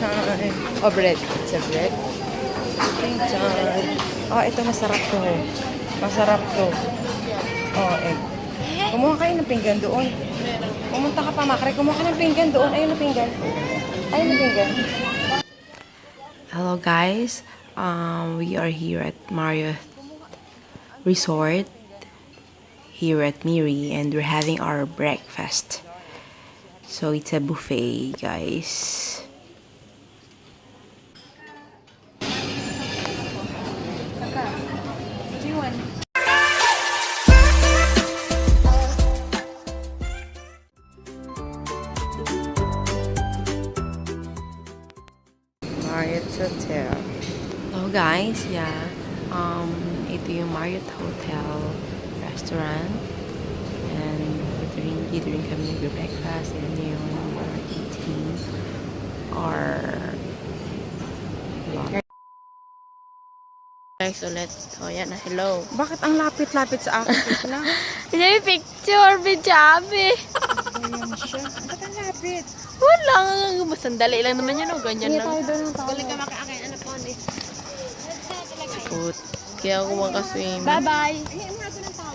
time. Oh, bread. It's a bread. Eating time. Oh, ito masarap to. Masarap to. Oh, egg. Kumuha kayo ng pinggan doon. Pumunta ka pa, Makre. Kumuha ka ng pinggan doon. Ayun na pinggan. Ayun na pinggan. Hello guys. We are here at Marriott Resort here at Miri, and we're having our breakfast. So it's a buffet, guys. What do you want? Marriott Hotel. Hello guys, yeah. Ito yung Marriott Hotel restaurant. And eating kami nag-breakfast, and yun, we're eating our lunch. Guys, ulit. O, yan na. Hello. Bakit ang lapit-lapit sa akin? Ito lang. Hindi, picture. Bijabi. Ayan siya. Ba't ang lapit? Wala. Masandali lang naman yun. O, ganyan Hindi lang. tayo doon ng tao. Galing ka makaakain. Ano po, hindi. Put. Kaya ako makaswim. Bye-bye. Ay, ano nga doon ng tao?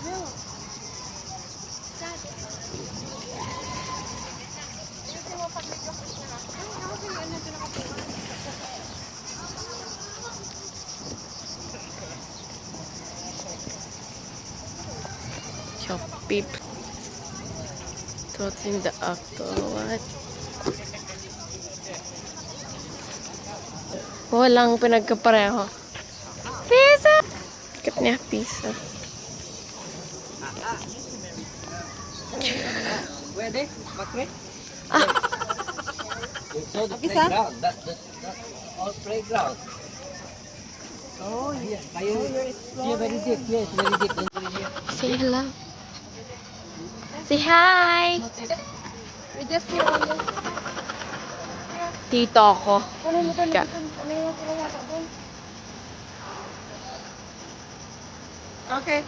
Shopee. What's in the acto? What? Walang pinagkapareho. Pizza! Kat niya, pizza. Pwede? Makre? So the Isa? playground, that's all playground. Oh, yeah. Yeah, very deep. Yes, very deep. Say hello. Say hi! We just see all this. Tito ko. Ano mo ka Ka. Ano yung sila yata doon? Okay.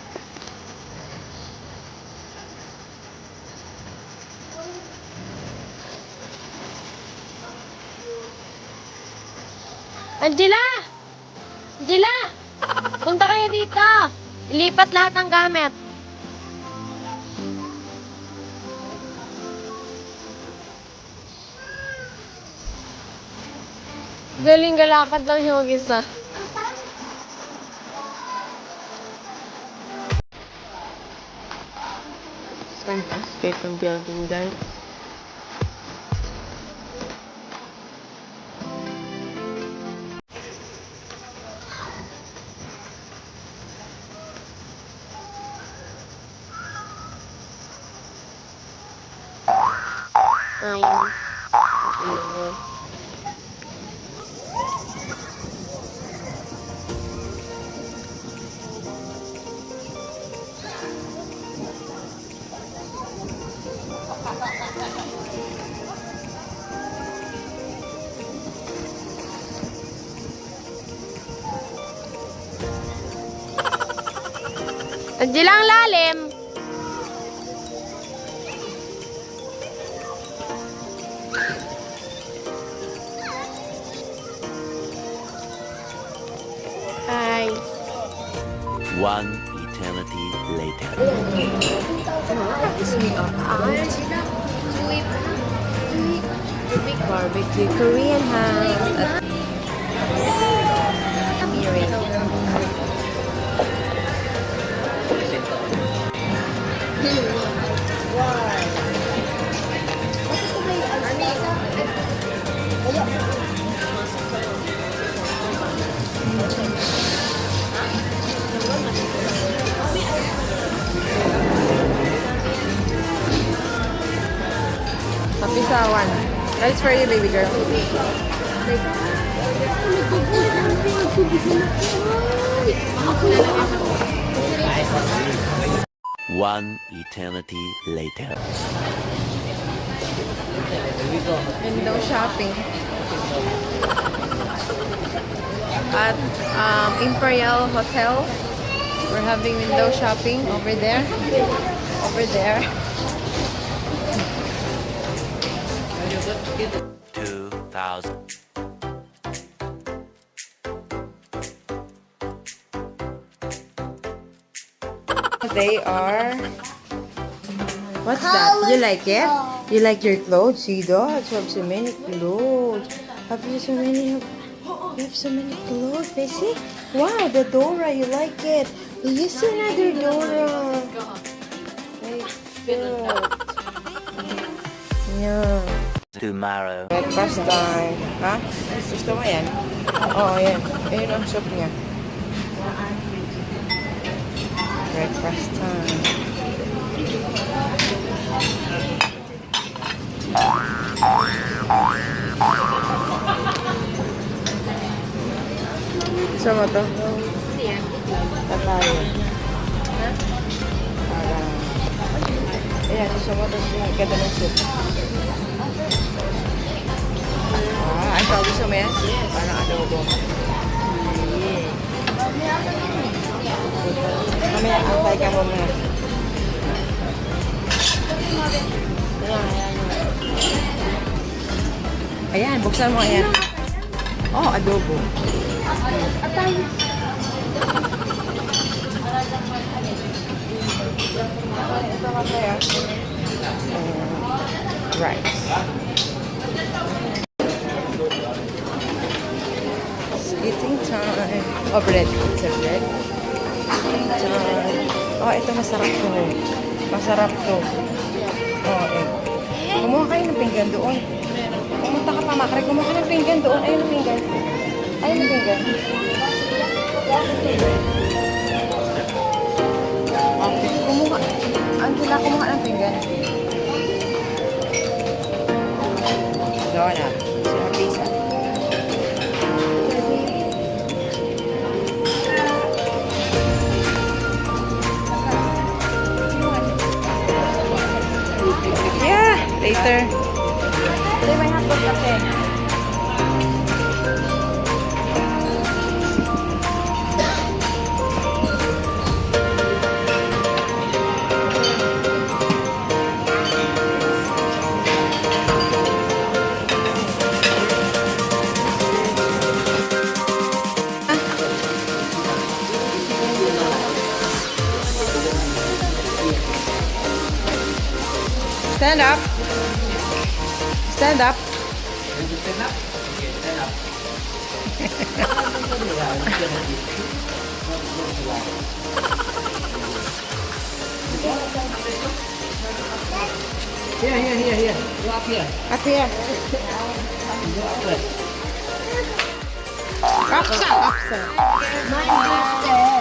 Angela! Angela! Punta kayo dito! Ilipat lahat ng gamit. Galing galakad lang yung isa. Fantastic ang building, guys. Ayun. Ayun. Angela, ang lalim. Hi. One eternity later. Barbecue Korean house at Miri. Papisawan. That's for you, baby girl. One eternity later. Window shopping. At Imperial Hotel. We're having window shopping over there. Over there. 2000. They are... What's that? You like it? You like your clothes? See that? You have so many clothes. Have you so many... You have so many clothes, Bessie? Wow, the Dora, you like it. You see another Dora. Very good. Yeah. Tomorrow. Breakfast time. Ha? Gusto mo yan? Oo, yan. Ayun ang soup niya. Breakfast time. Gusto mo to? Tatayo. Parang... Ayan, gusto mo to. Ganda ng soup. Ay, ikaw gusto mo yan? Parang adobo. Mamaya, antay ka mo muna. Ayan, buksan mo ayan. Oh, adobo. Ito kasi rice. Eating time. Oh, bread. It's a bread. Eating time. Oh, ito masarap to. Masarap to. Oh, eh. Kumuha kayo ng pinggan doon. Pumunta ka pa, Makre. Kumuha ka ng pinggan doon. Ayun ang pinggan. Ayun ang pinggan. Okay. Kumuha. Angela, kumuha ng pinggan. Donut. Sino pizza? Yeah, later. They might have got kape. Stand up. Stand up. Here. Go up here. Up here. Go up there. Up, sir. Up, sir.